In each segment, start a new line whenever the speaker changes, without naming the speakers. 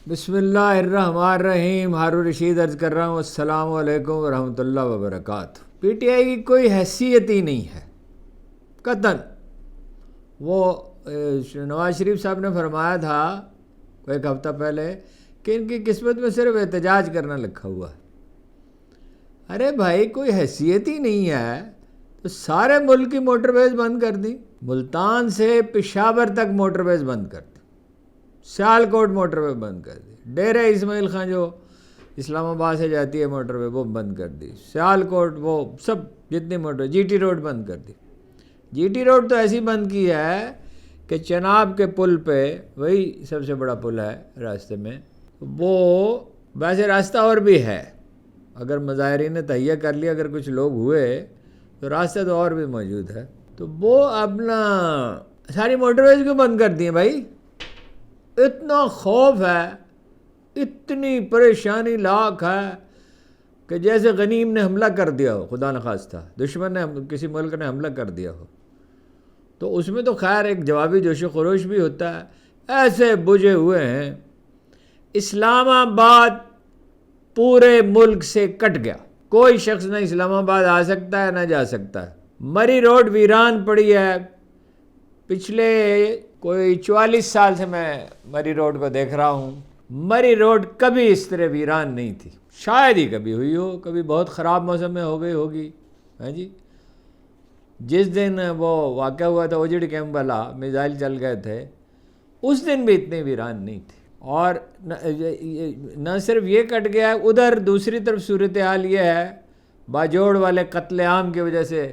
بسم اللہ الرحمن الرحیم. ہارون رشید عرض کر رہا ہوں السلام علیکم ورحمۃ اللہ وبرکاتہ. پی ٹی آئی کی کوئی حیثیت ہی نہیں ہے قطعاً. وہ نواز شریف صاحب نے فرمایا تھا ایک ہفتہ پہلے کہ ان کی قسمت میں صرف احتجاج کرنا لکھا ہوا ہے. ارے بھائی کوئی حیثیت ہی نہیں ہے تو سارے ملک کی موٹر ویز بند کر دیں. ملتان سے پشاور تک موٹر ویز بند کر دی, سیالکوٹ موٹر وے بند کر دی, ڈیرہ اسماعیل خان جو اسلام آباد سے جاتی ہے موٹر وے وہ بند کر دی, سیالکوٹ وہ سب جتنی موٹر, جی ٹی روڈ بند کر دی. جی ٹی روڈ تو ایسی بند کی ہے کہ چناب کے پل پہ, وہی سب سے بڑا پل ہے راستے میں, وہ ویسے راستہ اور بھی ہے, اگر مظاہرین نے تہیہ کر لیا, اگر کچھ لوگ ہوئے تو راستہ تو اور بھی موجود ہے. تو وہ اپنا ساری موٹر ویز کیوں بند کر دی ہیں بھائی؟ اتنا خوف ہے, اتنی پریشانی لاکھ ہے کہ جیسے غنیم نے حملہ کر دیا ہو, خدا نخواستہ دشمن نے کسی ملک نے حملہ کر دیا ہو, تو اس میں تو خیر ایک جوابی جوش و خروش بھی ہوتا ہے. ایسے بجھے ہوئے ہیں. اسلام آباد پورے ملک سے کٹ گیا, کوئی شخص نہ اسلام آباد آ سکتا ہے نہ جا سکتا ہے. مری روڈ ویران پڑی ہے. پچھلے کوئی 44 سال سے میں مری روڈ کو دیکھ رہا ہوں. مری روڈ کبھی اس طرح ویران نہیں تھی, شاید ہی کبھی ہوئی ہو, کبھی بہت خراب موسم میں ہو گئی ہوگی. ہاں جی, جس دن وہ واقعہ ہوا تھا اوجڑ کیمپ والا, میزائل چل گئے تھے, اس دن بھی اتنی ویران نہیں تھی. اور نہ صرف یہ کٹ گیا, ادھر دوسری طرف صورتحال یہ ہے, باجوڑ والے قتل عام کی وجہ سے,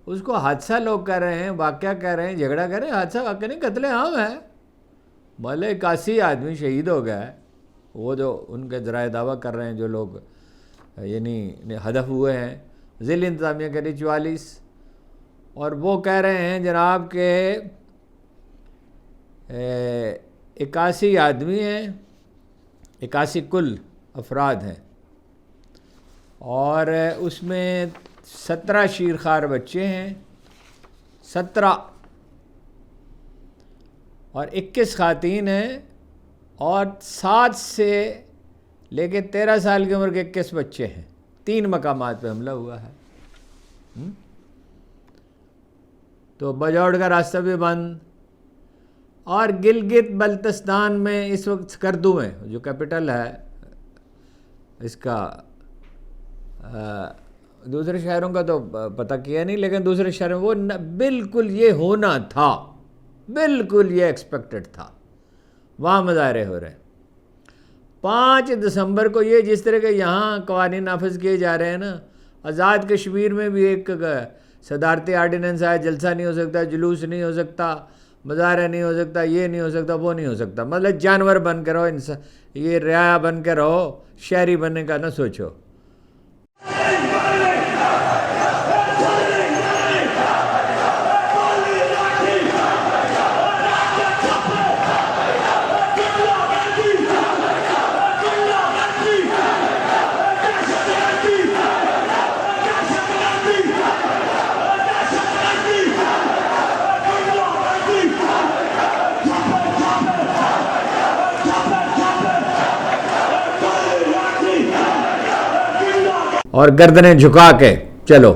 اس کو حادثہ لوگ کہہ رہے ہیں, واقعہ کہہ رہے ہیں, جھگڑا کہہ رہے ہیں, حادثہ واقعہ نہیں, قتل عام ہے. مالے 81 آدمی شہید ہو گیا ہے. وہ جو ان کے ذرائع دعویٰ کر رہے ہیں جو لوگ یعنی ہدف ہوئے ہیں, ذیل انتظامیہ کے لیے 44, اور وہ کہہ رہے ہیں جناب کہ 81 آدمی ہیں, 81 کل افراد ہیں, اور اس میں 17 شیرخوار بچے ہیں, 17, اور 21 خواتین ہیں, اور 7 سے لے کے 13 سال کی عمر کے 21 بچے ہیں. 3 مقامات پہ حملہ ہوا ہے. تو باجوڑ کا راستہ بھی بند, اور گلگت بلتستان میں اس وقت سکردو میں جو کیپٹل ہے اس کا, دوسرے شہروں کا تو پتہ کیا نہیں, لیکن دوسرے شہروں وہ بالکل یہ ہونا تھا, بالکل یہ ایکسپیکٹڈ تھا, وہاں مظاہرے ہو رہے ہیں. 5 دسمبر کو یہ جس طرح کے یہاں قوانین نافذ کیے جا رہے ہیں نا, آزاد کشمیر میں بھی ایک صدارتی آرڈیننس ہے, جلسہ نہیں ہو سکتا, جلوس نہیں ہو سکتا, مظاہرہ نہیں ہو سکتا, یہ نہیں ہو سکتا, وہ نہیں ہو سکتا. مطلب جانور بن کے رہو, یہ رعایا بن کے رہو, شہری بننے کا نہ سوچو. اور گردنیں جھکا کے چلو.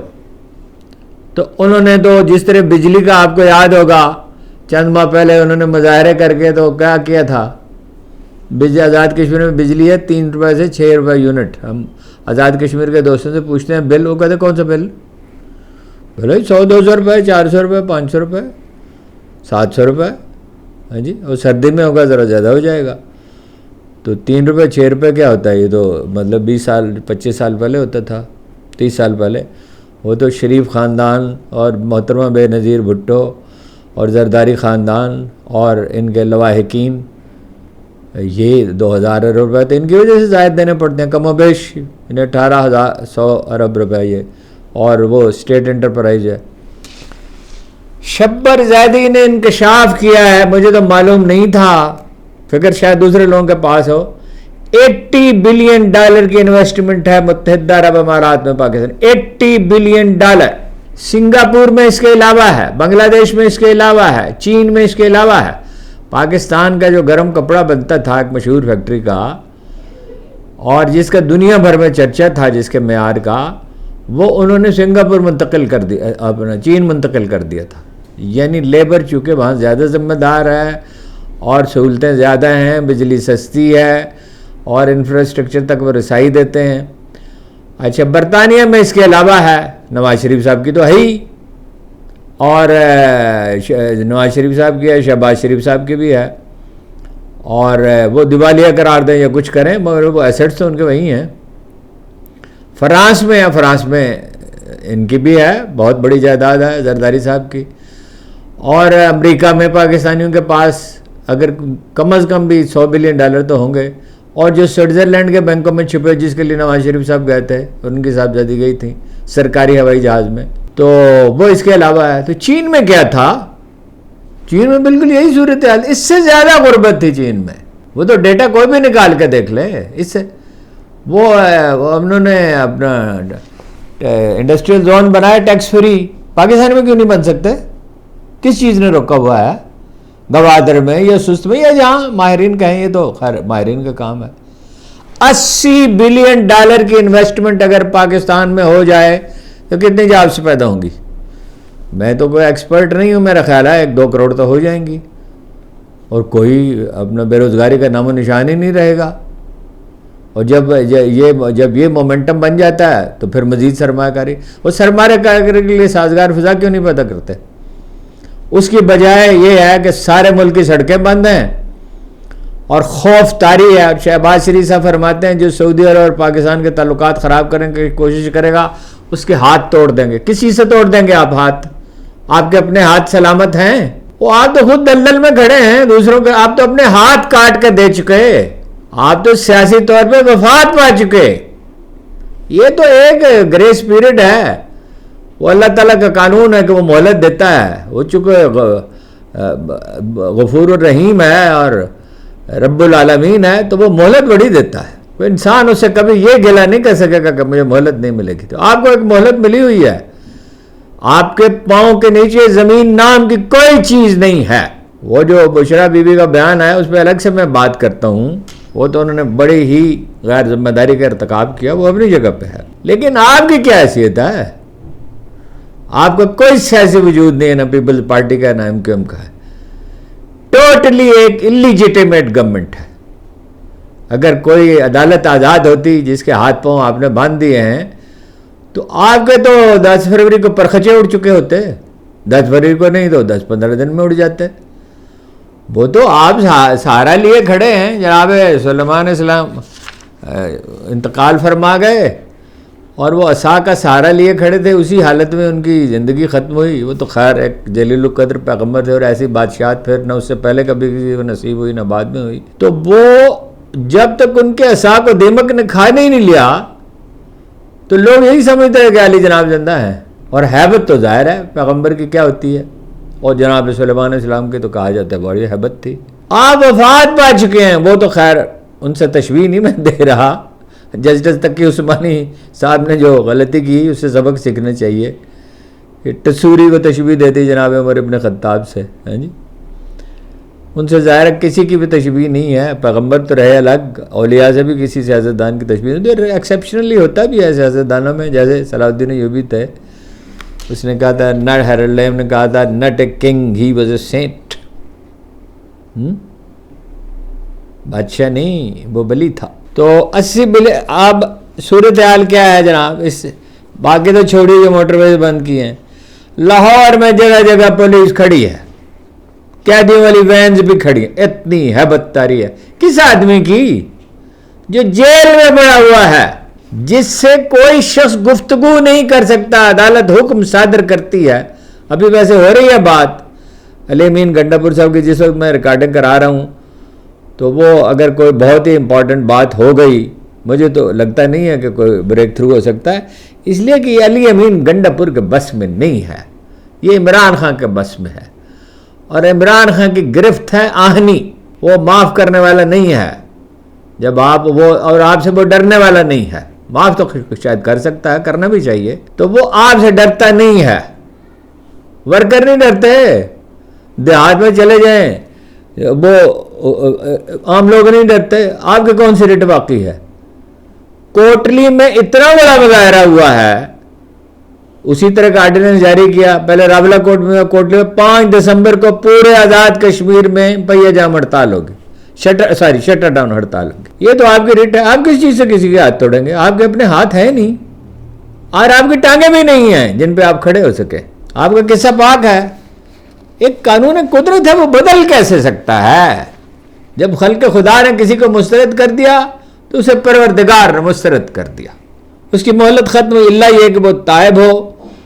تو انہوں نے تو جس طرح بجلی کا آپ کو یاد ہوگا, چند ماہ پہلے انہوں نے مظاہرے کر کے تو کیا کیا تھا, آزاد کشمیر میں بجلی ہے 3 روپے سے 6 روپے یونٹ. ہم آزاد کشمیر کے دوستوں سے پوچھتے ہیں بل, وہ کہتے کون سا بل؟ بولے 100-200 روپے, 400 روپے, 500 روپے, 700 روپے. ہاں جی, اور سردی میں ہوگا ذرا زیادہ ہو جائے گا. تو 3 روپے 6 روپے کیا ہوتا ہے, یہ تو مطلب 20 سال 25 سال پہلے ہوتا تھا, 30 سال پہلے. وہ تو شریف خاندان اور محترمہ بے نظیر بھٹو اور زرداری خاندان اور ان کے لواحقین, یہ 2000 روپے تو ان کی وجہ سے زائد دینے پڑتے ہیں, کم و بیش انہیں 18,100 ارب روپے یہ, اور وہ اسٹیٹ انٹرپرائز ہے. شبر زیدی نے انکشاف کیا ہے, مجھے تو معلوم نہیں تھا, فکر شاید دوسرے لوگوں کے پاس ہو. $80 بلین کی انویسٹمنٹ ہے متحدہ عرب امارات میں پاکستان. $80 بلین. سنگاپور میں اس کے علاوہ ہے, بنگلہ دیش میں اس کے علاوہ ہے, چین میں اس کے علاوہ ہے. پاکستان کا جو گرم کپڑا بنتا تھا ایک مشہور فیکٹری کا، اور جس کا دنیا بھر میں چرچا تھا جس کے معیار کا، وہ انہوں نے سنگاپور منتقل کر دیا، اپنا چین منتقل کر دیا تھا. یعنی لیبر چونکہ وہاں زیادہ ذمہ دار ہے اور سہولتیں زیادہ ہیں، بجلی سستی ہے اور انفراسٹرکچر تک وہ رسائی دیتے ہیں. اچھا، برطانیہ میں اس کے علاوہ ہے، نواز شریف صاحب کی تو ہے ہی، اور نواز شریف صاحب کی ہے، شہباز شریف صاحب کی بھی ہے، اور وہ دیوالیہ قرار دیں یا کچھ کریں مگر وہ ایسٹس تو ان کے وہی ہیں. فرانس میں ہے، فرانس میں ان کی بھی ہے، بہت بڑی جائیداد ہے زرداری صاحب کی. اور امریکہ میں پاکستانیوں کے پاس اگر کم از کم بھی $100 بلین تو ہوں گے. اور جو سوئٹزرلینڈ کے بینکوں میں چھپے، جس کے لیے نواز شریف صاحب گئے تھے، ان کی صاحبزادی گئی تھی سرکاری ہوائی جہاز میں، تو وہ اس کے علاوہ ہے. تو چین میں کیا تھا؟ چین میں بالکل یہی صورتحال، اس سے زیادہ غربت تھی چین میں. وہ تو ڈیٹا کوئی بھی نکال کے دیکھ لے. اس سے وہ انہوں نے اپنا انڈسٹریل زون بنایا ٹیکس فری، پاکستان میں کیوں نہیں بن سکتے؟ کس چیز نے روکا ہوا ہے؟ گوادر میں یا سست میں یا جہاں ماہرین کہیں، یہ تو خیر ماہرین کا کام ہے. $80 بلین کی انویسٹمنٹ اگر پاکستان میں ہو جائے تو کتنی جابس پیدا ہوں گی؟ میں تو کوئی ایکسپرٹ نہیں ہوں، میرا خیال ہے 1-2 کروڑ تو ہو جائیں گی، اور کوئی اپنا بے روزگاری کا نام و نشان ہی نہیں رہے گا. اور جب یہ مومنٹم بن جاتا ہے تو پھر مزید سرمایہ کاری، وہ سرمایہ کاری کے لیے سازگار فضا کیوں نہیں پیدا کرتے؟ اس کی بجائے یہ ہے کہ سارے ملک کی سڑکیں بند ہیں اور خوف طاری ہے. شہباز شریف صاحب فرماتے ہیں جو سعودی عرب اور پاکستان کے تعلقات خراب کرنے کی کوشش کرے گا اس کے ہاتھ توڑ دیں گے. کسی سے توڑ دیں گے آپ ہاتھ؟ آپ کے اپنے ہاتھ سلامت ہیں؟ وہ آپ تو خود دلدل میں کھڑے ہیں دوسروں کے، آپ تو اپنے ہاتھ کاٹ کے دے چکے، آپ تو سیاسی طور پہ وفات پا چکے. یہ تو ایک گریس پیریڈ ہے، وہ اللہ تعالیٰ کا قانون ہے کہ وہ مہلت دیتا ہے. وہ چونکہ غفور الرحیم ہے اور رب العالمین ہے تو وہ مہلت بڑی دیتا ہے. کوئی انسان اسے کبھی یہ گلہ نہیں کر سکے گا کہ مجھے مہلت نہیں ملے گی. تو آپ کو ایک مہلت ملی ہوئی ہے، آپ کے پاؤں کے نیچے زمین نام کی کوئی چیز نہیں ہے. وہ جو بشرا بی بی کا بیان ہے اس پہ الگ سے میں بات کرتا ہوں، وہ تو انہوں نے بڑی ہی غیر ذمہ داری کا ارتکاب کیا، وہ اپنی جگہ پہ ہے. لیکن آپ کی کیا حیثیت ہے؟ آپ کا کوئی سیاسی وجود نہیں ہے، نہ پیپلز پارٹی کا نہ MQM کا ہے. ٹوٹلی ایک اللیجیٹیمیٹ گورنمنٹ ہے. اگر کوئی عدالت آزاد ہوتی جس کے ہاتھ پاؤں آپ نے باندھ دیے ہیں تو آپ کے تو 10 فروری کو پرخچے اڑ چکے ہوتے. 10 فروری کو نہیں تو 10-15 دن میں اڑ جاتے. وہ تو آپ سہارا لیے کھڑے ہیں. جناب سلیمان السلام انتقال فرما گئے اور وہ عصا کا سہارا لیے کھڑے تھے، اسی حالت میں ان کی زندگی ختم ہوئی. وہ تو خیر ایک جلیل القدر پیغمبر تھے، اور ایسی بادشاہت پھر نہ اس سے پہلے کبھی کسی کو نصیب ہوئی نہ بعد میں ہوئی. تو وہ جب تک ان کے عصا کو دیمک نے کھا نہیں لیا تو لوگ یہی سمجھتے ہیں کہ علی جناب زندہ ہیں. اور ہیبت تو ظاہر ہے پیغمبر کی کیا ہوتی ہے، اور جناب سلیمان علیہ السلام کی تو کہا جاتا ہے بڑی ہیبت تھی. آپ وفات پا چکے ہیں. وہ تو خیر ان سے تشبیہ نہیں میں دے رہا، جسٹس تقی عثمانی صاحب نے جو غلطی کی اس سے سبق سیکھنا چاہیے. ٹسوری کو تشبیہ دیتی جناب عمر ابن خطاب سے، ہاں جی، ان سے ظاہر کسی کی بھی تشبیہ نہیں ہے. پیغمبر تو رہے الگ، اولیاء سے بھی کسی سیاستدان کی تشبیہ نہیں. ایکسیپشنلی ہوتا بھی ہے سیاستدانوں میں، جیسے صلاح الدین ایوبی تھے، اس نے کہا تھا نٹ ہیرلڈ نے کہا تھا not a king he was a saint. بادشاہ نہیں، وہ بلی تھا. تو 80 بلین. اب صورتحال کیا ہے جناب؟ اس باقی تو چھوڑی جو موٹر ویز بند کی ہیں. لاہور میں جگہ جگہ پولیس کھڑی ہے، قیدیوں والی وینز بھی کھڑی ہیں. اتنی ہیبت طاری ہے. کس آدمی کی؟ جو جیل میں پڑا ہوا ہے، جس سے کوئی شخص گفتگو نہیں کر سکتا، عدالت حکم صادر کرتی ہے. ابھی ویسے ہو رہی ہے بات علی امین گنڈا پور صاحب کی، جس وقت میں ریکارڈنگ کرا رہا ہوں، تو وہ اگر کوئی بہت ہی امپورٹنٹ بات ہو گئی، مجھے تو لگتا نہیں ہے کہ کوئی بریک تھرو ہو سکتا ہے، اس لیے کہ یہ علی امین گنڈا پور کے بس میں نہیں ہے، یہ عمران خان کے بس میں ہے. اور عمران خان کی گرفت ہے آہنی، وہ معاف کرنے والا نہیں ہے. جب آپ وہ، اور آپ سے وہ ڈرنے والا نہیں ہے. معاف تو شاید کر سکتا ہے، کرنا بھی چاہیے. تو وہ آپ سے ڈرتا نہیں ہے. ورکر نہیں ڈرتے. دیہات میں چلے جائیں، وہ عام لوگ نہیں ڈرتے. آپ کے کون سی ریٹ باقی ہے؟ کوٹلی میں اتنا بڑا مظاہرہ ہوا ہے, اسی طرح کا آرڈیننس جاری کیا. پہلے راولہ کوٹلی میں 5 دسمبر کو پورے آزاد کشمیر میں پہیہ جام ہڑتال ہوگی, شٹر ڈاؤن ہڑتال ہوگی. یہ تو آپ کی ریٹ ہے. آپ کس چیز سے کسی کے ہاتھ توڑیں گے؟ آپ کے اپنے ہاتھ ہیں نہیں, اور آپ کی ٹانگیں بھی نہیں ہیں جن پہ آپ کھڑے ہو سکے. آپ کا قصہ پاک ہے. ایک قانون قدرت ہے, وہ بدل کیسے سکتا ہے؟ جب خلق خدا نے کسی کو مسترد کر دیا تو اسے پروردگار نے مسترد کر دیا. اس کی مہلت ختم ہوئی, اللہ یہ کہ وہ تائب ہو,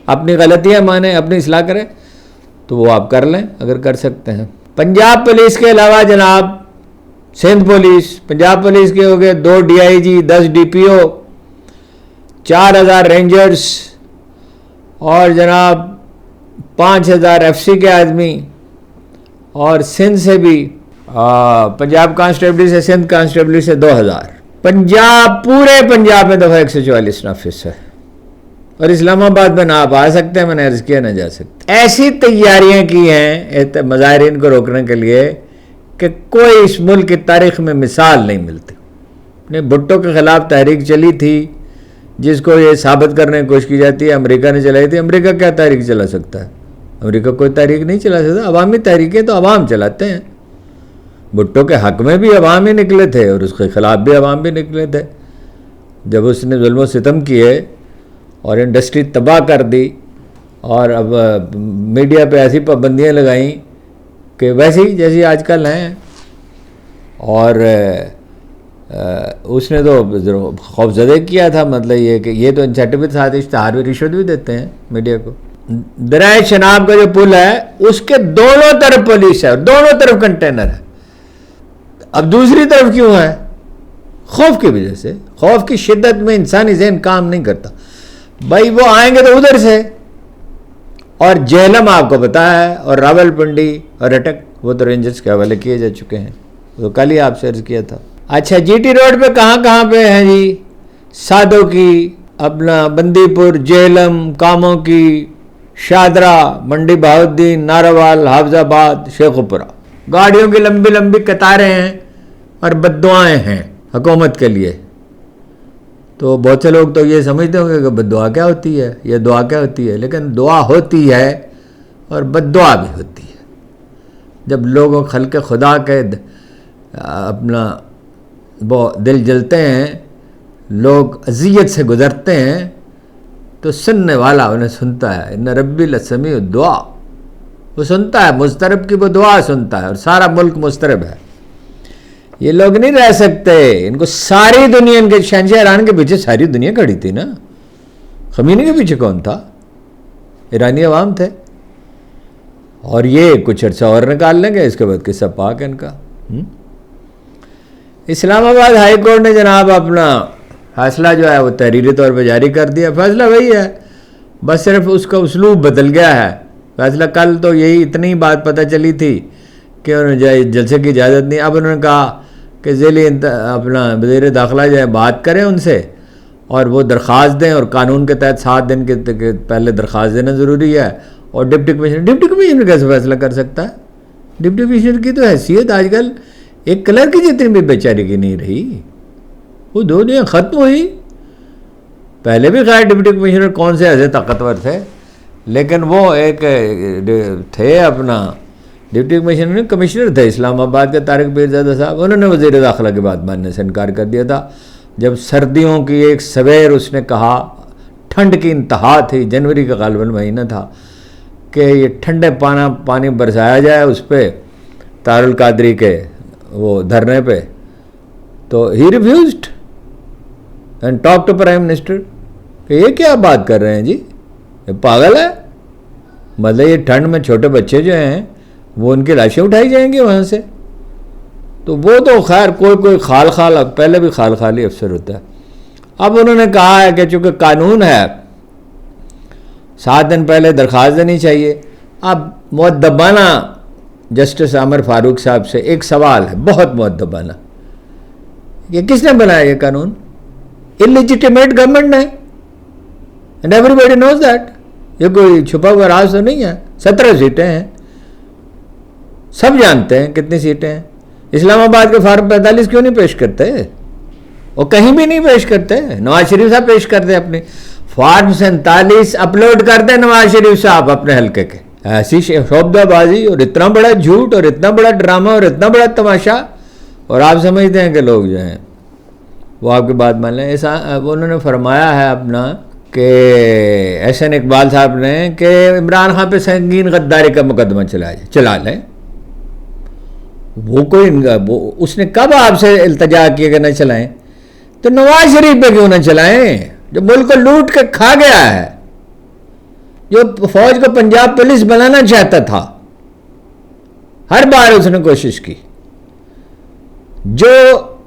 اپنی غلطیاں مانے, اپنی اصلاح کرے, تو وہ آپ کر لیں اگر کر سکتے ہیں. پنجاب پولیس کے علاوہ جناب سندھ پولیس, پنجاب پولیس کے ہو گئے 2 DIG, 10 DPO, 4000 رینجرز اور جناب 5000 FC کے آدمی, اور سندھ سے بھی پنجاب کانسٹیبلی سے, سندھ کانسٹیبلی سے 2000. پنجاب, پورے پنجاب میں دفعہ 144 نافذ ہے, اور اسلام آباد میں نہ آپ آ سکتے ہیں, میں نے عرض کیا نہ جا سکتے. ایسی تیاریاں کی ہیں مظاہرین کو روکنے کے لیے کہ کوئی اس ملک کی تاریخ میں مثال نہیں ملتی. بھٹو کے خلاف تحریک چلی تھی جس کو یہ ثابت کرنے کی کوشش کی جاتی ہے امریکہ نے چلائی تھی. امریکہ کیا تحریک چلا سکتا ہے؟ امریکہ کوئی تحریک نہیں چلا سکتا. عوامی تحریکیں تو عوام چلاتے ہیں. بھٹو کے حق میں بھی عوام ہی نکلے تھے اور اس کے خلاف بھی عوام بھی نکلے تھے. جب اس نے ظلم و ستم کیے اور انڈسٹری تباہ کر دی, اور اب میڈیا پہ ایسی پابندیاں لگائیں کہ ویسی جیسی آج کل ہیں, اور اس نے تو خوف زدہ کیا تھا. مطلب یہ کہ یہ تو انسینٹیو کے ساتھ اشتہار بھی, رشوت بھی دیتے ہیں میڈیا کو. دریائے شناب کا جو پل ہے اس کے دونوں طرف پولیس ہے اور دونوں طرف کنٹینر ہے. اب دوسری طرف کیوں ہے؟ خوف کی وجہ سے. خوف کی شدت میں انسانی ذہن کام نہیں کرتا. بھائی وہ آئیں گے تو ادھر سے, اور جہلم آپ کو پتا ہے, اور راول پنڈی اور اٹک, وہ تو رینجرز کے حوالے کیے جا چکے ہیں, وہ کل ہی آپ سے عرض کیا تھا. اچھا, GT روڈ پہ کہاں پہ ہیں جی؟ سادو کی, اپنا بندی پور, جہلم, کاموں کی, شادرہ, منڈی بہاؤالدین, ناروال, حافظ آباد, شیخوپورہ. گاڑیوں کی لمبی لمبی قطاریں ہیں اور بددعائیں ہیں حکومت کے لیے. تو بہت سے لوگ تو یہ سمجھتے ہوں گے کہ بد دعا کیا ہوتی ہے, یہ دعا کیا ہوتی ہے, لیکن دعا ہوتی ہے اور بد دعا بھی ہوتی ہے. جب لوگوں خلق خدا کے اپنا وہ دل جلتے ہیں, لوگ اذیت سے گزرتے ہیں, تو سننے والا انہیں سنتا ہے. ان ربی لسمیع الدعا, وہ سنتا ہے, مضطرب کی وہ دعا سنتا ہے, اور سارا ملک مضطرب ہے. یہ لوگ نہیں رہ سکتے, ان کو ساری دنیا, ان کے شہنشاہ ایران کے پیچھے ساری دنیا کھڑی تھی نا. خمینی کے پیچھے کون تھا؟ ایرانی عوام تھے. اور یہ کچھ عرصہ اور نکال لیں گے, اس کے بعد قصہ پاک ہے ان کا. اسلام آباد ہائی کورٹ نے جناب اپنا فیصلہ جو ہے وہ تحریری طور پہ جاری کر دیا. فیصلہ وہی ہے, بس صرف اس کا اسلوب بدل گیا ہے. فیصلہ کل تو یہی اتنی بات پتہ چلی تھی کہ انہوں نے جلسے کی اجازت نہیں. اب انہوں نے کہا کہ ذیلی اپنا وزیر داخلہ جو ہے بات کریں ان سے, اور وہ درخواست دیں, اور قانون کے تحت 7 دن کے پہلے درخواست دینا ضروری ہے. اور ڈپٹی کمشنر کیسے فیصلہ کر سکتا ہے؟ ڈپٹی کمشنر کی تو حیثیت آج کل ایک کلر کی جتنی بھی بیچاری کی نہیں رہی. وہ دنیا ختم ہوئی. پہلے بھی خیر ڈپٹی کمشنر کون سے ایسے طاقتور تھے, لیکن وہ ایک تھے اپنا ڈپٹی کمشنر تھے اسلام آباد کے طارق پیرزادہ صاحب. انہوں نے وزیر داخلہ کی بات ماننے سے انکار کر دیا تھا. جب سردیوں کی ایک سویر اس نے کہا, ٹھنڈ کی انتہا تھی, جنوری کا غالباً مہینہ تھا, کہ یہ ٹھنڈے پانی برسایا جائے اس پہ طاہر القادری کے وہ دھرنے پہ, تو ہی refused and talk to prime minister کہ یہ کیا بات کر رہے ہیں جی, یہ پاگل ہے. مطلب یہ ٹھنڈ میں چھوٹے بچے جو ہیں وہ ان کی لاشیں اٹھائی جائیں گی وہاں سے. تو وہ تو خیر کوئی خال پہلے بھی خالی افسر ہوتا ہے. اب انہوں نے کہا ہے کہ چونکہ قانون ہے 7 دن پہلے درخواست دینی چاہیے. اب مؤدبانہ جسٹس عامر فاروق صاحب سے ایک سوال ہے, بہت مؤدبانہ, یہ کس نے بنایا یہ قانون؟ انلیجیٹیمیٹ گورنمنٹ نے, and every body knows that. یہ کوئی چھپا ہوا راز تو نہیں ہے. 17 سیٹیں ہیں, سب جانتے ہیں کتنی سیٹیں ہیں. اسلام آباد کے فارم 45 کیوں نہیں پیش کرتے؟ وہ کہیں بھی نہیں پیش کرتے. نواز شریف صاحب پیش کرتے اپنی فارم 47 اپلوڈ کرتے نواز شریف صاحب اپنے حلقے کے. ایسی شعبدہ بازی اور اتنا بڑا جھوٹ اور اتنا بڑا ڈرامہ اور اتنا بڑا تماشا, اور آپ سمجھتے ہیں کہ لوگ جو ہیں وہ آپ کی بات مان لیں. ایسا انہوں نے فرمایا ہے اپنا کہ احسن اقبال صاحب نے کہ عمران خان پہ سنگین غداری کا مقدمہ چلا لیں. وہ کوئی اس نے کب آپ سے التجا کیا کہ نہ چلائیں؟ تو نواز شریف پہ کیوں نہ چلائیں جو ملک کو لوٹ کے کھا گیا ہے, جو فوج کو پنجاب پولیس بنانا چاہتا تھا. ہر بار اس نے کوشش کی. جو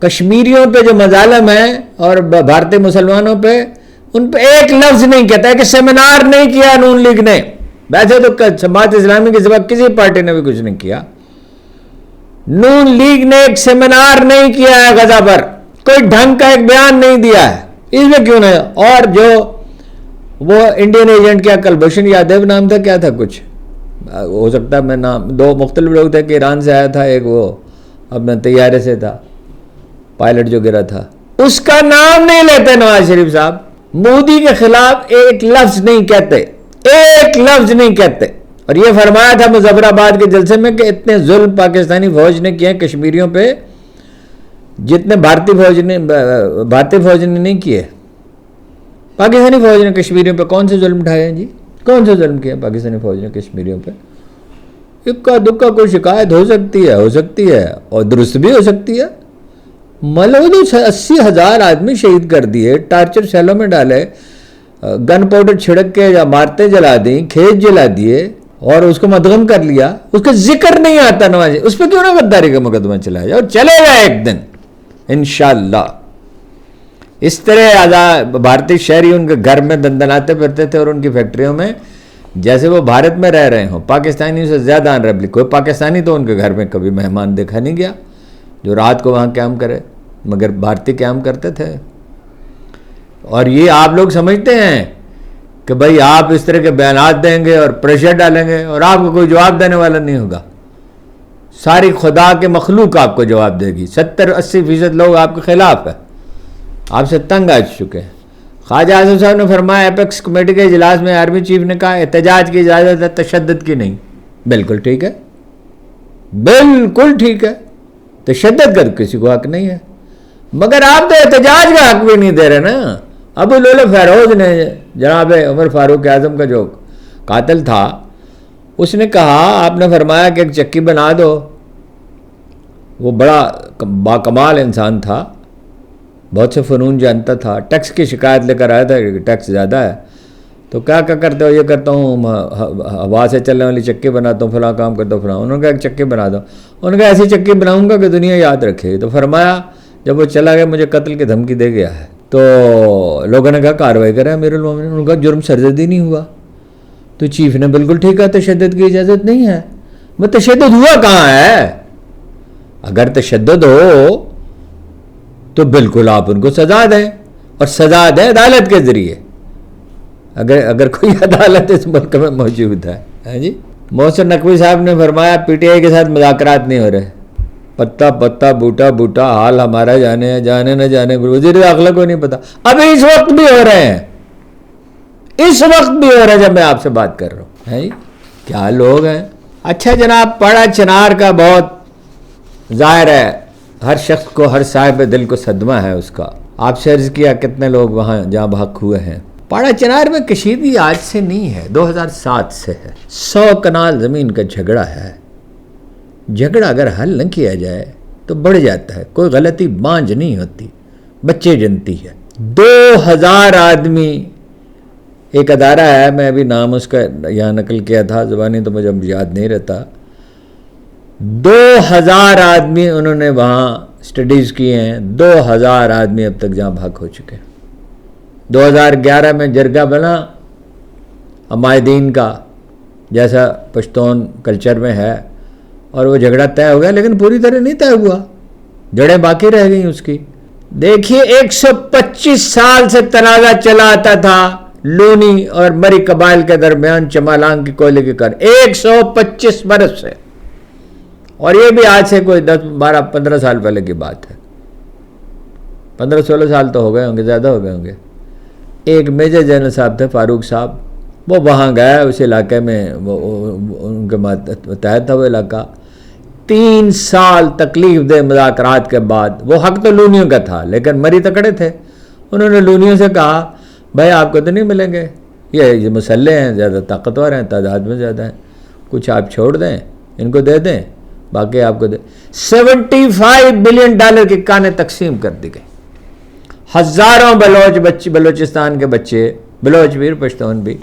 کشمیریوں پہ جو مظالم ہیں اور بھارتی مسلمانوں پہ, ان پہ ایک لفظ نہیں کہتا ہے کہ سیمینار نہیں کیا نون لیگ نے. ویسے تو جماعت اسلامی کے سوا کسی پارٹی نے بھی کچھ نہیں کیا. نون لیگ نے ایک سیمینار نہیں کیا ہے غزہ پر, کوئی ڈھنگ کا ایک بیان نہیں دیا ہے. اس میں کیوں نہیں؟ اور جو وہ انڈین ایجنٹ کیا کلبھوشن یادیو نام تھا, کیا تھا کچھ, ہو سکتا ہے میں نام, دو مختلف لوگ تھے کہ ایران سے آیا تھا, ایک وہ اپنے طیارے سے تھا, پائلٹ جو گرا تھا, اس کا نام نہیں لیتے نواز شریف صاحب. مودی کے خلاف ایک لفظ نہیں کہتے, ایک لفظ نہیں کہتے. اور یہ فرمایا تھا مظفر آباد کے جلسے میں کہ اتنے ظلم پاکستانی فوج نے کیے کشمیریوں پہ جتنے بھارتی فوج نے نہیں کیے. پاکستانی فوج نے کشمیریوں پہ کون سے ظلم اٹھائے ہیں جی؟ کون سے ظلم کیا پاکستانی فوج نے کشمیریوں پہ؟ اکا دکا کوئی شکایت ہو سکتی ہے اور درست بھی ہو سکتی ہے. ملود 80,000 آدمی شہید کر دیے, ٹارچر سیلوں میں ڈالے, گن پاؤڈر چھڑک کے یا مارتے جلا دیں, کھیت جلا دیے اور اس کو مدغم کر لیا. اس کا ذکر نہیں آتا نواز, اس پہ کیوں نہ غداری کا مقدمہ چلایا جائے, اور چلے گا ایک دن انشاءاللہ. اس طرح بھارتی شہری ان کے گھر میں دندناتے پھرتے تھے اور ان کی فیکٹریوں میں جیسے وہ بھارت میں رہ رہے ہوں. پاکستانیوں سے زیادہ آنریبلی کوئی پاکستانی تو ان کے گھر میں کبھی مہمان دیکھا نہیں گیا جو رات کو وہاں قیام کرے, مگر بھارتی قیام کرتے تھے. اور یہ آپ لوگ سمجھتے ہیں کہ بھائی آپ اس طرح کے بیانات دیں گے اور پریشر ڈالیں گے اور آپ کو کوئی جواب دینے والا نہیں ہوگا. ساری خدا کے مخلوق آپ کو جواب دے گی. 70-80% لوگ آپ کے خلاف ہے, آپ سے تنگ آ چکے ہیں. خواجہ اعظم صاحب نے فرمایا ایپیکس کمیٹی کے اجلاس میں آرمی چیف نے کہا احتجاج کی اجازت ہے, تشدد کی نہیں. بالکل ٹھیک ہے, بالکل ٹھیک ہے, تشدد کا کسی کو حق نہیں ہے, مگر آپ تو احتجاج کا حق بھی نہیں دے رہے نا. ابو لولو فیروز نے جناب عمر فاروق اعظم کا جو قاتل تھا, اس نے کہا آپ نے فرمایا کہ ایک چکی بنا دو. وہ بڑا باکمال انسان تھا, بہت سے فنون جانتا تھا. ٹیکس کی شکایت لے کر آیا تھا کہ ٹیکس زیادہ ہے, تو کیا کرتے ہو؟ یہ کرتا ہوں ہوا سے چلنے والی چکی بناتا ہوں, فلاں کام کرتا ہوں فلاں. انہوں نے کہا ایک چکی بنا دو. انہوں نے کہا ایسی چکی بناؤں گا کہ دنیا یاد رکھے. تو فرمایا جب وہ چلا گیا مجھے قتل کی دھمکی دے گیا ہے. تو لوگوں نے کہا کارروائی کریں امیر المومنین. انہوں نے کہا جرم سرزد ہی نہیں ہوا. تو چیف نے بالکل ٹھیک کہا تشدد کی اجازت نہیں ہے. وہ تشدد ہوا کہاں ہے؟ اگر تشدد ہو تو بالکل آپ ان کو سزا دیں, اور سزا دیں عدالت کے ذریعے, اگر کوئی عدالت اس ملک میں موجود ہے. جی محسن نقوی صاحب نے فرمایا پی ٹی آئی کے ساتھ مذاکرات نہیں ہو رہے. پتا پتا بوٹا بوٹا حال ہمارا جانے نہ جانے وزیر داخلہ کو نہیں پتا. ابھی اس وقت بھی ہو رہے ہیں, اس وقت بھی ہو رہے ہیں جب میں آپ سے بات کر رہا ہوں. ہے کیا لوگ ہیں. اچھا جناب, پڑا چنار کا بہت ظاہر ہے, ہر شخص کو, ہر صاحب دل کو صدمہ ہے اس کا. آپ سے عرض کیا کتنے لوگ وہاں جہاں بحق ہوئے ہیں. پاڑا چنار میں کشیدگی آج سے نہیں ہے, 2007 سے ہے. 100 کنال زمین کا جھگڑا ہے. جھگڑا اگر حل نہ کیا جائے تو بڑھ جاتا ہے, کوئی غلطی بانجھ نہیں ہوتی, بچے جنتی ہے. 2000 آدمی, ایک ادارہ ہے, میں ابھی نام اس کا یہاں نقل کیا تھا, زبانی تو مجھے یاد نہیں رہتا. 2000 آدمی انہوں نے وہاں سٹڈیز کیے ہیں. 2000 آدمی اب تک جہاں بھاگ ہو چکے ہیں. 2011 میں جرگہ بنا عمائدین کا, جیسا پشتون کلچر میں ہے, اور وہ جھگڑا طے ہو گیا, لیکن پوری طرح نہیں طے ہوا, جڑیں باقی رہ گئیں اس کی. دیکھیے 125 سال سے تنازع چلا آتا تھا لونی اور مری قبائل کے درمیان چمالانگ کی کوئلے کی کار. 125 برس سے اور یہ بھی آج سے کوئی 10 12 15 سال پہلے کی بات ہے، 15 16 سال تو ہو گئے ہوں گے، زیادہ ہو گئے ہوں گے۔ ایک میجر جنرل صاحب تھے فاروق صاحب، وہ وہاں گئے اس علاقے میں، وہ ان کے تحت تھا وہ علاقہ۔ 3 سال تکلیف دہ مذاکرات کے بعد، وہ حق تو لونیوں کا تھا لیکن مری تکڑے تھے، انہوں نے لونیوں سے کہا بھائی آپ کو تو نہیں ملیں گے، یہ مسلح ہیں، زیادہ طاقتور ہیں، تعداد میں زیادہ ہیں، کچھ آپ چھوڑ دیں، ان کو دے دیں، باقی آپ کو دے۔ $75 بلین کی کانیں تقسیم کر دی گئی۔ ہزاروں بلوچستان کے بچے، بلوچ بھی پشتون بھی،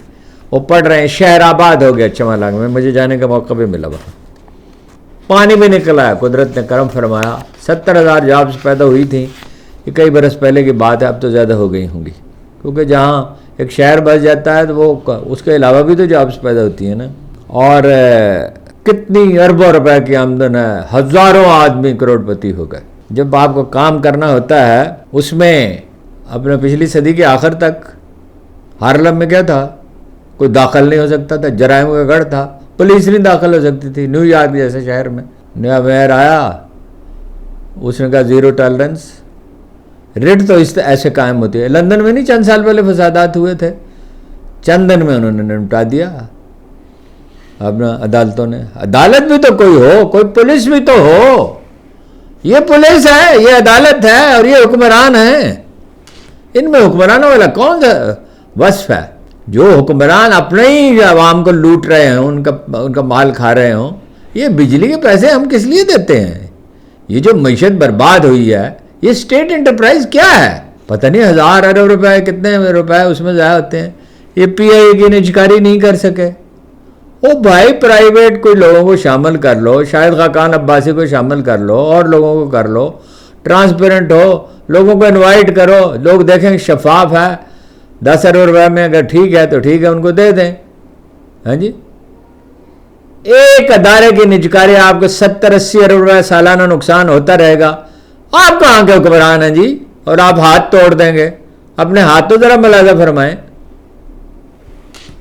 وہ پڑھ رہے ہیں۔ شہر آباد ہو گیا چمالانگ میں، مجھے جانے کا موقع بھی ملا وہاں، پانی بھی نکلا ہے، قدرت نے کرم فرمایا۔ 70,000 جابز پیدا ہوئی تھیں، یہ کئی برس پہلے کی بات ہے، اب تو زیادہ ہو گئی ہوں گی، کیونکہ جہاں ایک شہر بس جاتا ہے تو وہ اس کے علاوہ بھی تو جابز پیدا ہوتی ہیں نا۔ اور کتنی اربوں روپے کی آمدن ہے، ہزاروں آدمی کروڑ پتی ہو گئے۔ جب آپ کو کام کرنا ہوتا ہے اس میں، اپنے پچھلی صدی کے آخر تک ہارلم میں کیا تھا، کوئی داخل نہیں ہو سکتا تھا، جرائم کا گڑھ تھا، پولیس نہیں داخل ہو سکتی تھی۔ نیو یارک جیسے شہر میں نیا میئر آیا، اس نے کہا زیرو ٹالرنس، ریٹ تو ایسے قائم ہوتی ہے۔ لندن میں نہیں چند سال پہلے فسادات ہوئے تھے، چند دن میں انہوں نے نمٹا دیا اپنا عدالتوں نے۔ عدالت بھی تو کوئی ہو، کوئی پولیس بھی تو ہو، یہ پولیس ہے، یہ عدالت ہے، اور یہ حکمران ہیں۔ ان میں حکمرانوں والا کون سا وصف ہے؟ جو حکمران اپنے ہی عوام کو لوٹ رہے ہیں، ان کا مال کھا رہے ہوں۔ یہ بجلی کے پیسے ہم کس لیے دیتے ہیں؟ یہ جو معیشت برباد ہوئی ہے، یہ اسٹیٹ انٹرپرائز کیا ہے؟ پتہ نہیں 1000 ارب روپے، کتنے روپے اس میں ضائع ہوتے ہیں۔ یہ پی آئی اے کی نجکاری نہیں کر سکے۔ او بھائی، پرائیویٹ کوئی لوگوں کو شامل کر لو، شاہد خاقان عباسی کو شامل کر لو، اور لوگوں کو کر لو، ٹرانسپیرنٹ ہو، لوگوں کو انوائٹ کرو، لوگ دیکھیں شفاف ہے۔ 10 ارب روپے میں اگر ٹھیک ہے تو ٹھیک ہے، ان کو دے دیں۔ ہاں جی، ایک ادارے کی نجکاری آپ کو 70-80 ارب روپے سالانہ نقصان ہوتا رہے گا۔ آپ کہاں کے حکمران ہیں جی؟ اور آپ ہاتھ توڑ دیں گے؟ اپنے ہاتھ تو ذرا ملاحظہ فرمائیں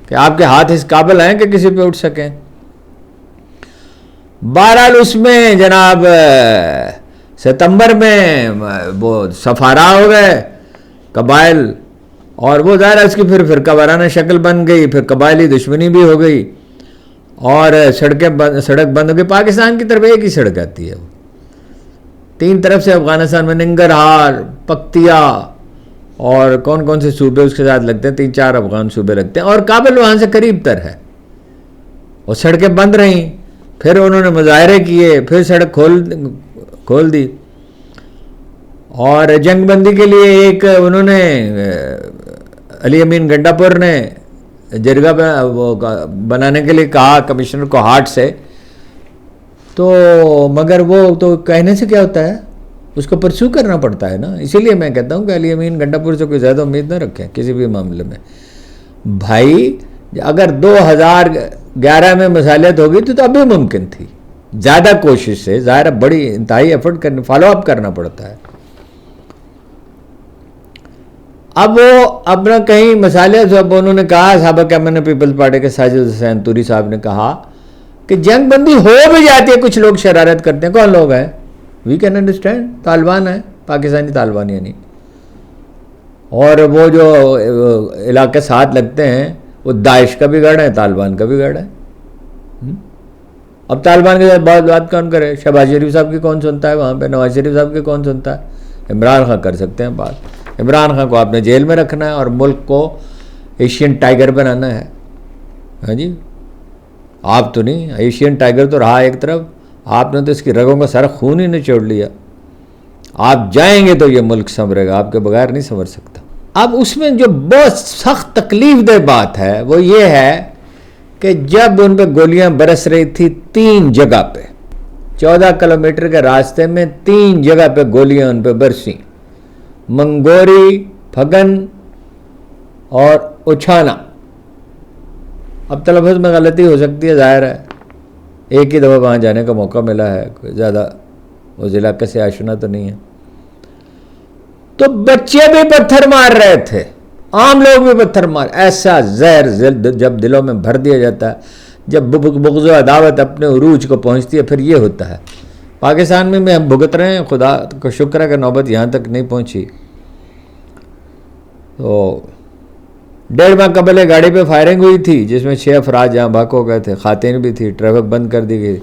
کہ آپ کے ہاتھ اس قابل ہیں کہ کسی پہ اٹھ سکیں۔ بہرحال اس میں جناب ستمبر میں وہ سفارا ہو گئے قبائل، اور وہ ظاہر اس کی پھر فرقہ وارانہ شکل بن گئی، پھر قبائلی دشمنی بھی ہو گئی، اور سڑک بند ہو گئی۔ پاکستان کی طرف ایک ہی سڑک آتی ہے، وہ 3 طرف سے افغانستان میں ننگرہار، پکتیا اور کون سے صوبے اس کے ساتھ لگتے ہیں، 3-4 افغان صوبے لگتے ہیں، اور کابل وہاں سے قریب تر ہے۔ اور سڑکیں بند رہیں، پھر انہوں نے مظاہرے کیے، پھر سڑک کھول دی، اور جنگ بندی کے لیے ایک انہوں نے علی امین گنڈا پور نے جرگہ بنانے کے لیے کہا کمشنر کو ہارٹ سے، تو مگر وہ تو کہنے سے کیا ہوتا ہے، اس کو پرسو کرنا پڑتا ہے نا۔ اسی لیے میں کہتا ہوں کہ علی امین گنڈا پور سے کوئی زیادہ امید نہ رکھیں کسی بھی معاملے میں۔ بھائی اگر 2011 میں مصالحت ہوگی تو ابھی ممکن تھی، زیادہ کوشش سے، ظاہر بڑی انتہائی ایفرٹ کرنے، فالو اپ کرنا پڑتا ہے۔ اب وہ اپنا کہیں مصالحت، اب انہوں نے کہا، سابق امن پیپلز پارٹی کے ساجد حسین توری صاحب نے کہا کہ جنگ بندی ہو بھی جاتی ہے، کچھ لوگ شرارت کرتے ہیں۔ کون لوگ ہیں؟ وی کین انڈرسٹینڈ، طالبان ہیں، پاکستانی طالبان یعنی، اور وہ جو علاقے ساتھ لگتے ہیں وہ داعش کا بھی گڑھ ہے، طالبان کا بھی گڑھ ہے۔ اب طالبان کے ساتھ بات کون کرے؟ شہباز شریف صاحب کی کون سنتا ہے وہاں پہ؟ نواز شریف صاحب کی کون سنتا ہے؟ عمران خان کر سکتے ہیں بات۔ عمران خان کو آپ نے جیل میں رکھنا ہے اور ملک کو ایشین ٹائیگر بنانا ہے۔ ہاں جی، آپ تو نہیں، ایشین ٹائیگر تو رہا ایک طرف، آپ نے تو اس کی رگوں کا سارا خون ہی نچوڑ لیا۔ آپ جائیں گے تو یہ ملک سنورے گا، آپ کے بغیر نہیں سنور سکتا۔ اب اس میں جو بہت سخت تکلیف دہ بات ہے وہ یہ ہے کہ جب ان پہ گولیاں برس رہی تھی 3 جگہ پہ، 14 کلومیٹر کے راستے میں 3 جگہ پہ گولیاں ان پہ برسیں، منگوری، پھگن اور اچھانا۔ اب تلفظ میں غلطی ہو سکتی ہے، ظاہر ہے، ایک ہی دفعہ وہاں جانے کا موقع ملا ہے، کوئی زیادہ اس علاقے سے آشنا تو نہیں ہے۔ تو بچے بھی پتھر مار رہے تھے، عام لوگ بھی پتھر مار، ایسا زہر جب دلوں میں بھر دیا جاتا ہے جب بغض و عداوت اپنے عروج کو پہنچتی ہے پھر یہ ہوتا ہے. پاکستان میں ہم بھگت رہے ہیں، خدا کا شکر ہے کہ نوبت یہاں تک نہیں پہنچی. تو 1.5 ماہ قبل ایک گاڑی پہ فائرنگ ہوئی تھی جس میں 6 افراد جہاں بھاگ ہو گئے تھے، خواتین بھی تھی، ٹریفک بند کر دی گئی.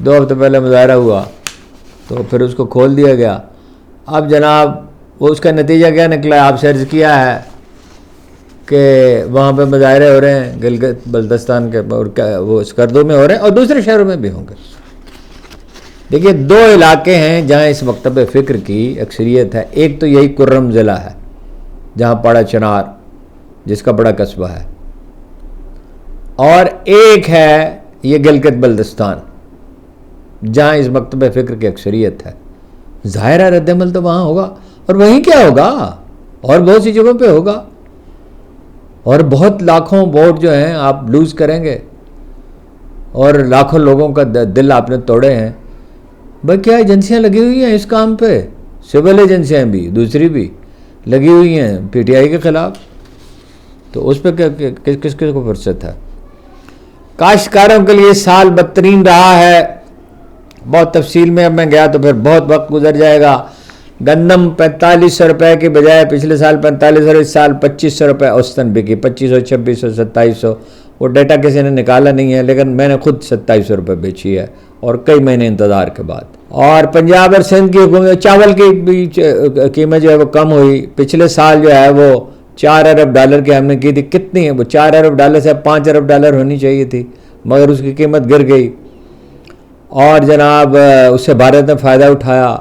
2 ہفتے پہلے مظاہرہ ہوا تو پھر اس کو کھول دیا گیا. اب جناب وہ اس کا نتیجہ کیا نکلا؟ آپ سے عرض کیا ہے کہ وہاں پہ مظاہرے ہو رہے ہیں گلگت بلتستان کے، اور وہ اسکردو میں ہو رہے ہیں اور دوسرے شہروں میں بھی ہوں گے. دیکھیے 2 علاقے ہیں جہاں اس مکتب فکر کی اکثریت ہے. ایک تو یہی کرم ضلع ہے جہاں پڑا چنار جس کا بڑا قصبہ ہے، اور ایک ہے یہ گلگت بلتستان جہاں اس مکتب فکر کی اکثریت ہے. ظاہر ہے رد عمل تو وہاں ہوگا، اور وہیں کیا ہوگا، اور بہت سی جگہوں پہ ہوگا، اور بہت لاکھوں ووٹ جو ہیں آپ لوز کریں گے، اور لاکھوں لوگوں کا دل آپ نے توڑے ہیں. بھائی کیا ایجنسیاں لگی ہوئی ہیں اس کام پہ، سول ایجنسیاں بھی دوسری بھی لگی ہوئی ہیں پی ٹی آئی کے خلاف، تو اس پہ کس کو فرصت ہے. کاشتکاروں کے لیے سال بدترین رہا ہے. بہت تفصیل میں اب میں گیا تو پھر بہت وقت گزر جائے گا. گندم 4500 روپے کی بجائے پچھلے سال 4500، اس سال 2500 روپے اوسطن بکی، 2500، 2600، 2700. وہ ڈیٹا کسی نے نکالا نہیں ہے لیکن میں نے خود 2700 روپے بیچی ہے، اور کئی مہینے انتظار کے بعد. اور پنجاب اور سندھ کی حکومت چاول کی بھی قیمت جو ہے وہ کم ہوئی. پچھلے سال جو ہے وہ 4 ارب ڈالر کی ہم نے کی تھی. کتنی ہے وہ؟ 4 ارب ڈالر سے 5 ارب ڈالر ہونی چاہیے تھی، مگر اس کی قیمت گر گئی. اور جناب اس سے بھارت نے فائدہ اٹھایا.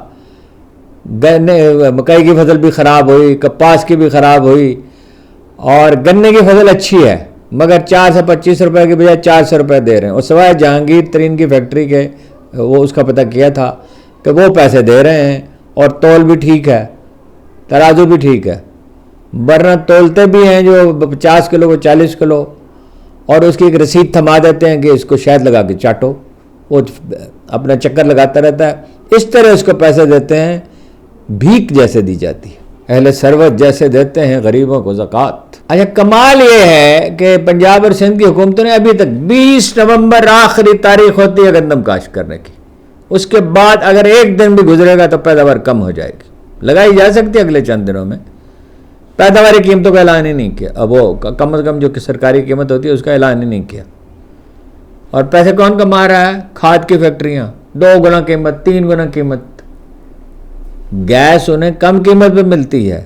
مکئی کی فصل بھی خراب ہوئی، کپاس کی بھی خراب ہوئی، اور گنے کی فصل اچھی ہے مگر 4 سے 25 روپے کی بجائے 400 روپے دے رہے ہیں. اور سوائے جہانگیر ترین کی فیکٹری کے، وہ اس کا پتہ کیا تھا کہ وہ پیسے دے رہے ہیں، اور تول بھی ٹھیک ہے، ترازو بھی ٹھیک ہے. ورنہ تولتے بھی ہیں جو 50 کلو کو 40 کلو، اور اس کی ایک رسید تھما دیتے ہیں کہ اس کو شہد لگا کے چاٹو، وہ اپنا چکر لگاتا رہتا ہے. اس طرح اس کو پیسے دیتے ہیں، بھیک جیسے دی جاتی ہے، اہل ثروت جیسے دیتے ہیں غریبوں کو زکوٰۃ. اچھا کمال یہ ہے کہ پنجاب اور سندھ کی حکومتوں نے ابھی تک 20 نومبر آخری تاریخ ہوتی ہے گندم کاشت کرنے کی، اس کے بعد اگر ایک دن بھی گزرے گا تو پیداوار کم ہو جائے گی. لگائی جا سکتی ہے اگلے چند دنوں میں. پیداواری قیمتوں کا اعلان ہی نہیں کیا. اب وہ کم از کم جو سرکاری قیمت ہوتی ہے اس کا اعلان ہی نہیں کیا. اور پیسے کون کما رہا ہے؟ کھاد کی فیکٹریاں، 2 گنا قیمت، 3 گنا قیمت. گیس انہیں کم قیمت پہ ملتی ہے،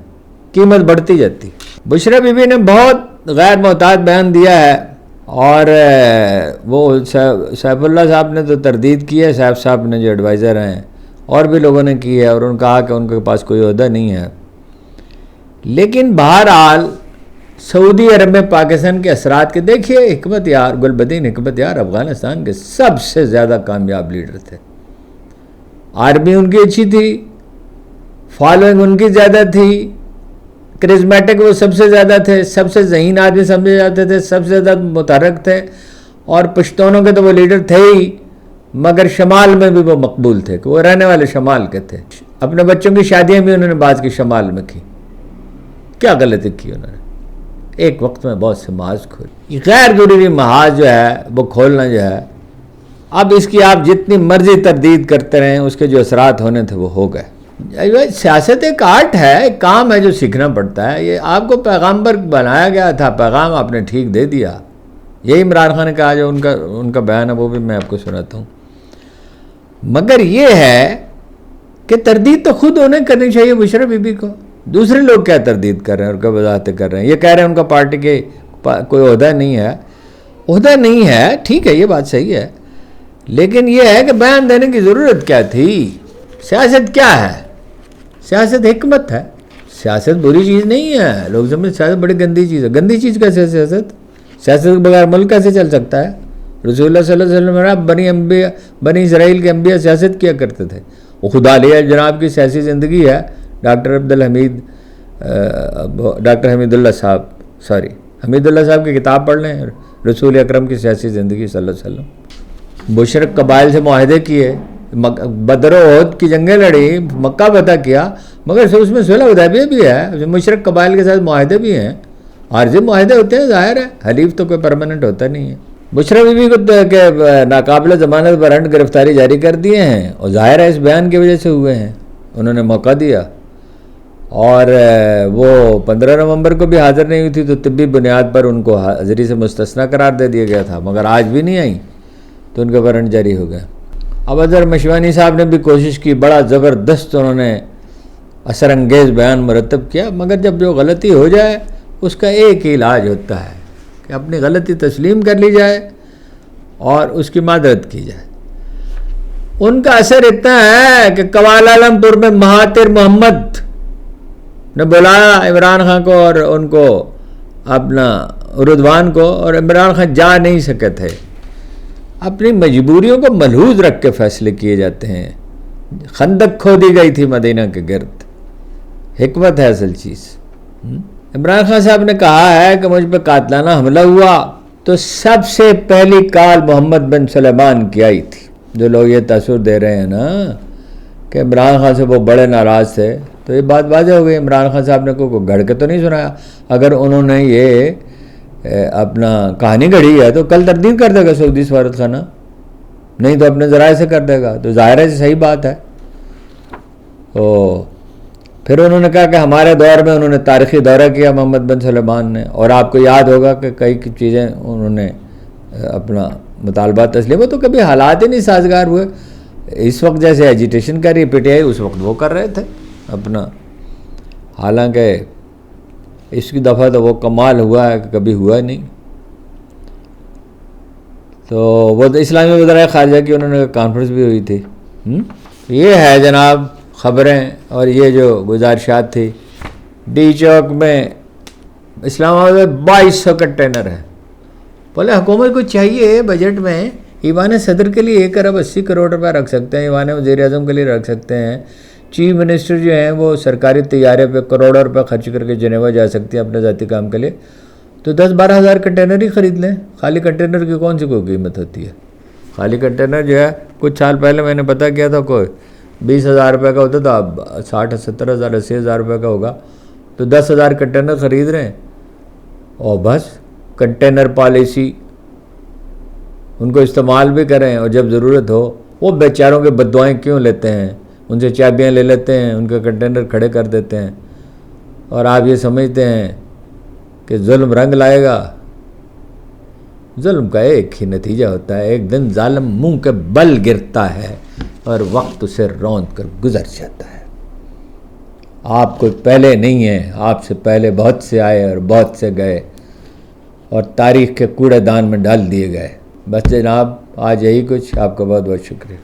قیمت بڑھتی جاتی. بشرا بی بی نے بہت غیر محتاط بیان دیا ہے، اور وہ سیف اللہ صاحب نے تو تردید کی ہے، سیف صاحب نے جو ایڈوائزر ہیں، اور بھی لوگوں نے کی ہے، اور انہوں نے کہا کہ ان کے پاس کوئی عہدہ نہیں ہے. لیکن بہرحال سعودی عرب میں پاکستان کے اثرات کے دیکھیے. حکمت یار، گلبدین حکمت یار افغانستان کے سب سے زیادہ کامیاب لیڈر تھے. آرمی ان کی اچھی تھی، فالوئنگ ان کی زیادہ تھی، کرزمیٹک وہ سب سے زیادہ تھے، سب سے ذہین آدمی سمجھے جاتے تھے، سب سے زیادہ متحرک تھے. اور پشتونوں کے تو وہ لیڈر تھے ہی، مگر شمال میں بھی وہ مقبول تھے کہ وہ رہنے والے شمال کے تھے. اپنے بچوں کی شادیاں بھی انہوں نے بعض کی شمال میں کی. کیا غلطی کی انہوں نے؟ ایک وقت میں بہت سے محاذ کھولے. غیر ضروری محاذ جو ہے وہ کھولنا جو ہے، اب اس کی آپ جتنی مرضی تردید کرتے رہیں، اس کے جو اثرات ہونے تھے وہ ہو گئے. سیاست ایک آرٹ ہے، ایک کام ہے جو سیکھنا پڑتا ہے. یہ آپ کو پیغامبر بنایا گیا تھا، پیغام آپ نے ٹھیک دے دیا. یہی عمران خان نے کہا، جو ان کا بیان ہے وہ بھی میں آپ کو سناتا ہوں. مگر یہ ہے کہ تردید تو خود انہیں کرنی چاہیے بشرا بی بی کو. دوسرے لوگ کیا تردید کر رہے ہیں اور کیا وضاحتیں کر رہے ہیں؟ یہ کہہ رہے ہیں ان کا پارٹی کے کوئی عہدہ نہیں ہے. عہدہ نہیں ہے، ٹھیک ہے، یہ بات صحیح ہے، لیکن یہ ہے کہ بیان دینے کی ضرورت کیا تھی؟ سیاست کیا ہے؟ سیاست حکمت ہے. سیاست بری چیز نہیں ہے. لوگ سمجھتے سیاست بڑی گندی چیز ہے. گندی چیز کیسے ہے سیاست؟ سیاست کے بغیر ملک کیسے چل سکتا ہے؟ رسول اللہ صلی اللہ علیہ وسلم بنی اسرائیل کے انبیاء سیاست کیا کرتے تھے. وہ خدا لیا جناب کی سیاسی زندگی ہے. ڈاکٹر حمید اللہ صاحب کی کتاب پڑھ لیں، رسول اکرم کی سیاسی زندگی صلی اللہ علیہ وسلم. مشرق قبائل سے معاہدے کیے، بدر و احد کی جنگیں لڑی، مکہ فتح کیا، مگر اس میں صلح حدیبیہ بھی ہے، مشرق قبائل کے ساتھ معاہدے بھی ہیں. عارضی معاہدے ہوتے ہیں، ظاہر ہے، حلیف تو کوئی پرماننٹ ہوتا نہیں ہے. بشرا بی بی کو ناقابل ضمانت وارنٹ گرفتاری جاری کر دیے ہیں، اور ظاہر ہے اس بیان کی وجہ سے ہوئے ہیں، انہوں نے موقع دیا، اور وہ 15 نومبر کو بھی حاضر نہیں ہوئی تھی تو طبی بنیاد پر ان کو حاضری سے مستثنیٰ قرار دے دیا گیا تھا، مگر آج بھی نہیں آئیں تو ان کا وارنٹ جاری ہو گیا۔ اب اظہر مشوانی صاحب نے بھی کوشش کی، بڑا زبردست انہوں نے اثر انگیز بیان مرتب کیا، مگر جب جو غلطی ہو جائے اس کا ایک ہی علاج ہوتا ہے کہ اپنی غلطی تسلیم کر لی جائے اور اس کی معذرت کی جائے۔ ان کا اثر اتنا ہے کہ کوالالمپور پور میں مہاتیر محمد نے بلایا عمران خان کو اور ان کو اپنا رضوان کو، اور عمران خان جا نہیں سکے تھے۔ اپنی مجبوریوں کو ملحوظ رکھ کے فیصلے کیے جاتے ہیں۔ خندق کھودی گئی تھی مدینہ کے گرد، حکمت ہے اصل چیز۔ عمران خان صاحب نے کہا ہے کہ مجھ پہ قاتلانہ حملہ ہوا تو سب سے پہلی کال محمد بن سلیمان کی آئی تھی۔ جو لوگ یہ تاثر دے رہے ہیں نا کہ عمران خان سے وہ بڑے ناراض تھے، تو یہ بات واضح ہو گئی، عمران خان صاحب نے کوئی گھڑ کے تو نہیں سنایا۔ اگر انہوں نے یہ اپنا کہانی گھڑی ہے تو کل تردید کر دے گا سعودی سفارت خانہ، نہیں تو اپنے ذرائع سے کر دے گا، تو ظاہر ہے صحیح بات ہے۔ پھر انہوں نے کہا کہ ہمارے دور میں انہوں نے تاریخی دورہ کیا محمد بن سلیمان نے، اور آپ کو یاد ہوگا کہ کئی چیزیں انہوں نے اپنا مطالبات تسلیم ہو، تو کبھی حالات ہی نہیں سازگار ہوئے۔ اس وقت جیسے ایجیٹیشن کر رہی پی ٹی آئی، اس وقت وہ کر رہے تھے اپنا، حالانکہ اس کی دفعہ تو وہ کمال ہوا ہے کہ کبھی ہوا نہیں۔ تو وہ اسلامی وزرائے خارجہ کی انہوں نے کانفرنس بھی ہوئی تھی۔ یہ ہے جناب خبریں، اور یہ جو گزارشات تھی۔ ڈی چوک میں اسلام آباد میں 2200 کنٹینر ہے۔ بولے حکومت کو چاہیے بجٹ میں ایوان صدر کے لیے 1 ارب 80 کروڑ روپے رکھ سکتے ہیں، ایوان وزیر اعظم کے لیے رکھ سکتے ہیں، چیف منسٹر جو ہیں وہ سرکاری طیارے پہ کروڑوں روپے خرچ کر کے جنیوا جا سکتی ہیں اپنے ذاتی کام کے لیے، تو 10-12 ہزار کنٹینر ہی خرید لیں۔ خالی کنٹینر کی کون سی کوئی قیمت ہوتی ہے؟ خالی کنٹینر جو ہے کچھ سال پہلے میں نے پتہ کیا تھا کوئی 20,000 روپے کا ہوتا تھا، اب 60-70,000 80,000 روپے کا ہوگا، تو 10,000 کنٹینر خرید رہے ہیں، اور بس کنٹینر پالیسی ان کو استعمال بھی کریں، اور جب ضرورت ہو وہ بیچاروں کے بددعائیں کیوں لیتے ہیں، ان سے چابیاں لے لیتے ہیں، ان کے کنٹینر کھڑے کر دیتے ہیں، اور آپ یہ سمجھتے ہیں کہ ظلم رنگ لائے گا۔ ظلم کا ایک ہی نتیجہ ہوتا ہے، ایک دن ظالم منہ کے بل گرتا ہے اور وقت اسے روند کر گزر جاتا ہے۔ آپ کوئی پہلے نہیں ہیں، آپ سے پہلے بہت سے آئے اور بہت سے گئے، اور تاریخ کے کوڑے دان میں ڈال دیے گئے۔ بس جناب آج یہی کچھ، آپ کا بہت بہت شکریہ۔